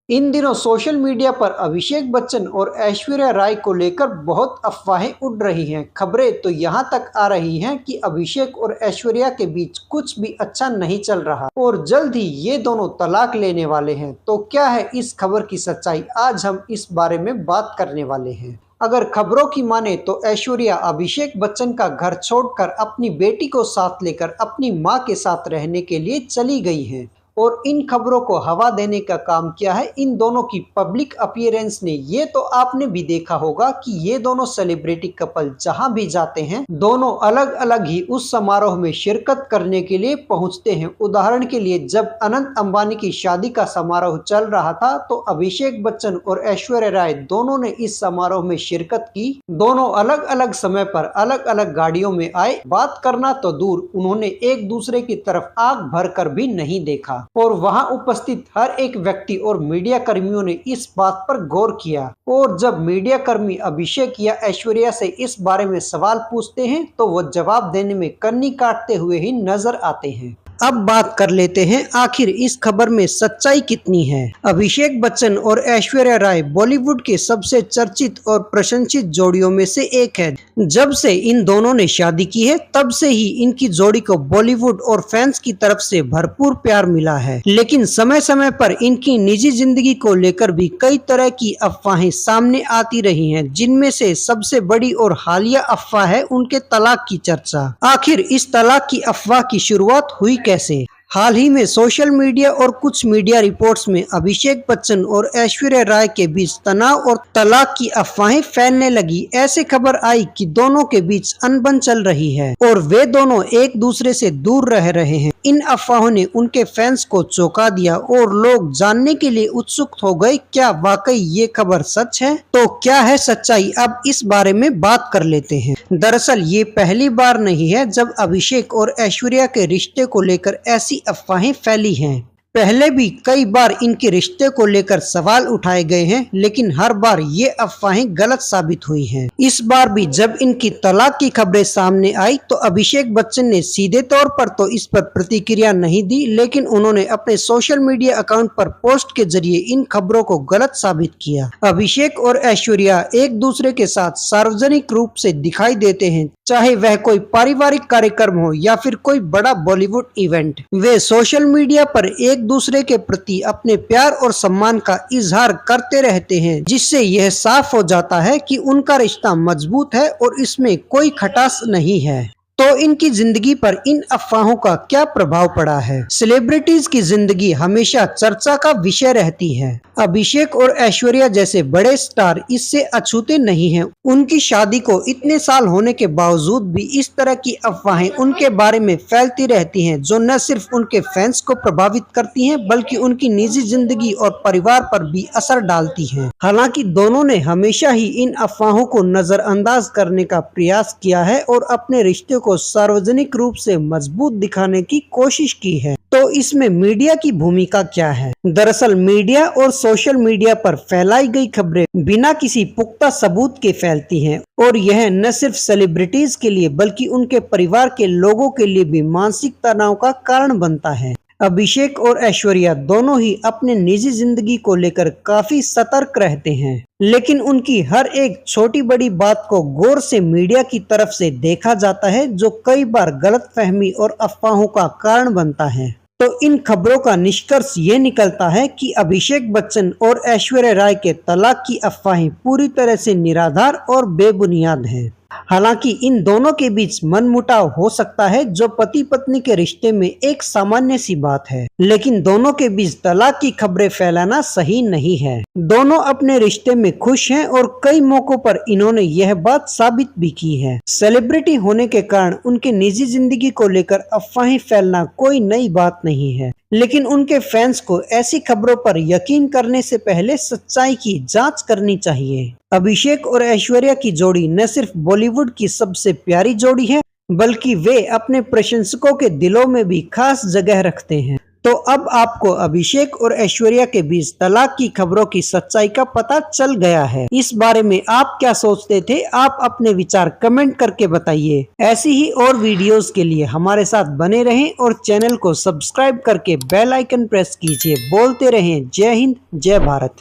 इन दिनों social media पर अभिषेक बच्चन और ऐश्वर्या राय को लेकर बहुत अफवाहें उड़ रही हैं। खबरें तो यहां तक आ रही हैं कि अभिषेक और ऐश्वर्या के बीच कुछ भी अच्छा नहीं चल रहा और जल्द ही ये दोनों तलाक लेने वाले हैं। तो क्या है इस खबर की सच्चाई, आज हम इस बारे में बात करने वाले हैं। अगर खबरों की माने तो ऐश्वर्या अभिषेक बच्चन का घर छोड़कर अपनी बेटी को साथ लेकर अपनी मां के साथ रहने के लिए चली गई हैं। और इन खबरों को हवा देने का काम किया है इन दोनों की पब्लिक अपीयरेंस ने। ये तो आपने भी देखा होगा कि ये दोनों सेलिब्रिटी कपल जहां भी जाते हैं दोनों अलग अलग ही उस समारोह में शिरकत करने के लिए पहुंचते हैं। उदाहरण के लिए जब अनंत अंबानी की शादी का समारोह चल रहा था तो अभिषेक बच्चन और ऐश्वर्या राय दोनों ने इस समारोह में शिरकत की। दोनों अलग अलग समय पर अलग अलग गाड़ियों में आए। बात करना तो दूर, उन्होंने एक दूसरे की तरफ आंख भर कर भी नहीं देखा और वहां उपस्थित हर एक व्यक्ति और मीडिया कर्मियों ने इस बात पर गौर किया। और जब मीडिया कर्मी अभिषेक या ऐश्वर्या से इस बारे में सवाल पूछते हैं तो वो जवाब देने में कन्नी काटते हुए ही नजर आते हैं। अब बात कर लेते हैं आखिर इस खबर में सच्चाई कितनी है। अभिषेक बच्चन और ऐश्वर्या राय बॉलीवुड के सबसे चर्चित और प्रशंसित जोड़ियों में से एक है। जब से इन दोनों ने शादी की है तब से ही इनकी जोड़ी को बॉलीवुड और फैंस की तरफ से भरपूर प्यार मिला है। लेकिन समय समय पर इनकी निजी जिंदगी को लेकर भी कई तरह की अफवाहें सामने आती रही हैं, जिनमें से सबसे बड़ी और हालिया अफवाह है उनके तलाक की चर्चा। आखिर इस तलाक की अफवाह की शुरुआत हुई कैसे? हाल ही में सोशल मीडिया और कुछ मीडिया रिपोर्ट्स में अभिषेक बच्चन और ऐश्वर्या राय के बीच तनाव और तलाक की अफवाहें फैलने लगी। ऐसे खबर आई कि दोनों के बीच अनबन चल रही है और वे दोनों एक दूसरे से दूर रह रहे हैं। इन अफवाहों ने उनके फैंस को चौंका दिया और लोग जानने के लिए उत्सुक हो गए, क्या वाकई ये खबर सच है? तो क्या है सच्चाई, अब इस बारे में बात कर लेते हैं। दरअसल ये पहली बार नहीं है जब अभिषेक और ऐश्वर्या के रिश्ते को लेकर ऐसी अफवाहें फैली हैं। पहले भी कई बार इनके रिश्ते को लेकर सवाल उठाए गए हैं, लेकिन हर बार ये अफवाहें गलत साबित हुई हैं। इस बार भी जब इनकी तलाक की खबरें सामने आई तो अभिषेक बच्चन ने सीधे तौर पर तो इस पर प्रतिक्रिया नहीं दी, लेकिन उन्होंने अपने सोशल मीडिया अकाउंट पर पोस्ट के जरिए इन खबरों को गलत साबित किया। अभिषेक और ऐश्वर्या एक दूसरे के साथ सार्वजनिक रूप से दिखाई देते हैं, चाहे वह कोई पारिवारिक कार्यक्रम हो या फिर कोई बड़ा बॉलीवुड इवेंट। वे सोशल मीडिया पर एक दूसरे के प्रति अपने प्यार और सम्मान का इजहार करते रहते हैं, जिससे यह साफ हो जाता है कि उनका रिश्ता मजबूत है और इसमें कोई खटास नहीं है। तो इनकी जिंदगी पर इन अफवाहों का क्या प्रभाव पड़ा है? सेलिब्रिटीज की जिंदगी हमेशा चर्चा का विषय रहती है। अभिषेक और ऐश्वर्या जैसे बड़े स्टार इससे अछूते नहीं हैं। उनकी शादी को इतने साल होने के बावजूद भी इस तरह की अफवाहें उनके बारे में फैलती रहती हैं, जो न सिर्फ उनके फैंस को प्रभावित करती हैं बल्कि उनकी निजी जिंदगी और परिवार पर भी असर डालती हैं। हालांकि दोनों ने हमेशा ही इन अफवाहों को नजरअंदाज करने का प्रयास किया है और अपने रिश्ते को सार्वजनिक रूप से मजबूत दिखाने की कोशिश की है। तो इसमें मीडिया की भूमिका क्या है? दरअसल मीडिया और सोशल मीडिया पर फैलाई गई खबरें बिना किसी पुख्ता सबूत के फैलती हैं और यह न सिर्फ सेलिब्रिटीज के लिए बल्कि उनके परिवार के लोगों के लिए भी मानसिक तनाव का कारण बनता है। अभिषेक और ऐश्वर्या दोनों ही अपने निजी जिंदगी को लेकर काफी सतर्क रहते हैं, लेकिन उनकी हर एक छोटी बड़ी बात को गौर से मीडिया की तरफ से देखा जाता है, जो कई बार गलतफहमी और अफवाहों का कारण बनता है। तो इन खबरों का निष्कर्ष ये निकलता है कि अभिषेक बच्चन और ऐश्वर्या राय के तलाक की अफवाहें पूरी तरह से निराधार और बेबुनियाद हैं। हालांकि इन दोनों के बीच मनमुटाव हो सकता है, जो पति पत्नी के रिश्ते में एक सामान्य सी बात है, लेकिन दोनों के बीच तलाक की खबरें फैलाना सही नहीं है। दोनों अपने रिश्ते में खुश हैं और कई मौकों पर इन्होंने यह बात साबित भी की है। सेलिब्रिटी होने के कारण उनके निजी जिंदगी को लेकर अफवाहें फैलना कोई नई बात नहीं है, लेकिन उनके फैंस को ऐसी खबरों पर यकीन करने से पहले सच्चाई की जांच करनी चाहिए। अभिषेक और ऐश्वर्या की जोड़ी न सिर्फ बॉलीवुड की सबसे प्यारी जोड़ी है, बल्कि वे अपने प्रशंसकों के दिलों में भी खास जगह रखते हैं। तो अब आपको अभिषेक और ऐश्वर्या के बीच तलाक की खबरों की सच्चाई का पता चल गया है। इस बारे में आप क्या सोचते थे? आप अपने विचार कमेंट करके बताइए। ऐसी ही और वीडियोस के लिए हमारे साथ बने रहें और चैनल को सब्सक्राइब करके बेल आइकन प्रेस कीजिए। बोलते रहें जय हिंद, जय भारत।